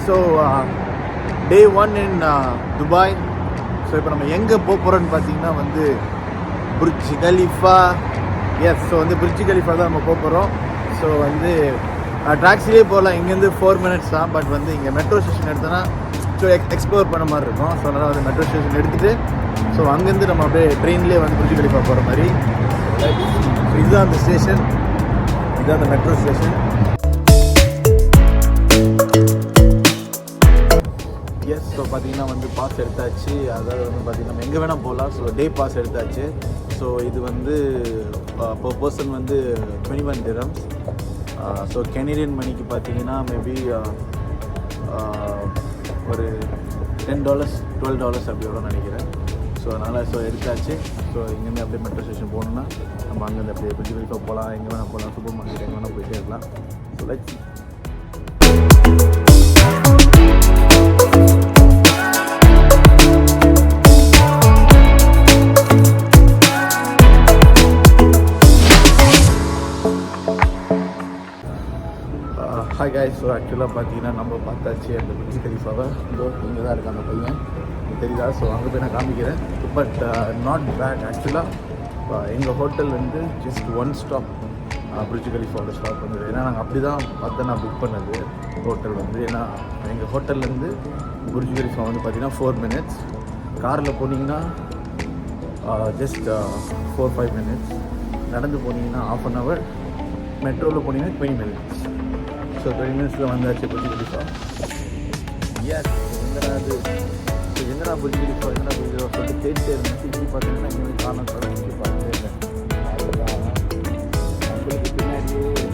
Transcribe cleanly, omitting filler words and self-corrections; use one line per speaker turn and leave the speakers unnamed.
So day 1 இன் Dubai. So இப்போ நம்ம எங்கே போகிறோன்னு பார்த்தீங்கன்னா வந்து புர்ஜ் கலிஃபா. எஸ், ஸோ வந்து புர்ஜ் கலிஃபா தான் நம்ம போகிறோம். ஸோ வந்து டாக்ஸிலே போகலாம், இங்கேருந்து 4 minutes தான். பட் வந்து இங்கே மெட்ரோ ஸ்டேஷன் எடுத்தோன்னா ஸோ எக்ஸ்ப்ளோர் பண்ண மாதிரி இருக்கும். ஸோ அதனால் வந்து மெட்ரோ ஸ்டேஷன் எடுத்துகிட்டு ஸோ அங்கேருந்து நம்ம அப்படியே ட்ரெயின்லேயே வந்து புர்ஜ் கலிஃபா போகிற மாதிரி. இதுதான் அந்த ஸ்டேஷன், இதுதான் அந்த மெட்ரோ ஸ்டேஷன். எஸ், ஸோ பார்த்தீங்கன்னா வந்து பாஸ் எடுத்தாச்சு. அதாவது வந்து பார்த்திங்கன்னா நம்ம எங்கே வேணால் போகலாம். ஸோ டே பாஸ் எடுத்தாச்சு. ஸோ இது வந்து பர் பர்சன் வந்து 21 dirhams. ஸோ கெனடியன் மணிக்கு பார்த்தீங்கன்னா மேபி ஒரு $10 $12 அப்படி எவ்வளோ நினைக்கிறேன். ஸோ அதனால் ஸோ எடுத்தாச்சு. ஸோ இங்கேருந்து அப்படியே மெட்ரோ ஸ்டேஷன் போகணுன்னா நம்ம அங்கேருந்து அப்படியே புர்ஜ் கலிஃபா போகலாம், எங்கே வேணால் போகலாம், சூப்பர் மார்க்கெட் எங்கே வேணால் போயிட்டே இருக்கலாம். So let's hi guys. So ஆக்சுவலாக பார்த்தீங்கன்னா நம்ம பார்த்தாச்சு அந்த புர்ஜ் கலிஃபாவை. இங்கே தான் இருக்காங்க பையன், தெரியுதா? ஸோ அங்கே போய் நான் காமிக்கிறேன். பட் நாட் பேட் ஆக்சுவலாக. எங்கள் ஹோட்டல் வந்து ஜஸ்ட் 1 ஸ்டாப் புர்ஜ் கலிஃபாவில் ஸ்டாப் பண்ணுது. ஏன்னா நாங்கள் அப்படி தான் பார்த்து நான் புக் பண்ணது ஹோட்டல் வந்து. ஏன்னா எங்கள் ஹோட்டல்லேருந்து புர்ஜ் கலிஃபா வந்து பார்த்திங்கன்னா 4 minutes. காரில் போனீங்கன்னா ஜஸ்ட் 4-5 minutes. நடந்து போனீங்கன்னா 1/2 hour. மெட்ரோவில் போனீங்கன்னா 20 minutes. ஸோ 20 minutes வந்தாச்சு புர்ஜ் கலிஃபா. எஸ், எங்கடா புர்ஜ் கலிஃபா சொல்லிட்டு கேட்டே இருந்தேன். சுற்றி பார்த்தீங்கன்னா இங்கே காரணம் சொல்ல சுற்றி பார்த்துட்டே இருந்தேன். அதுதான் நம்மளுக்கு பின்னாடியே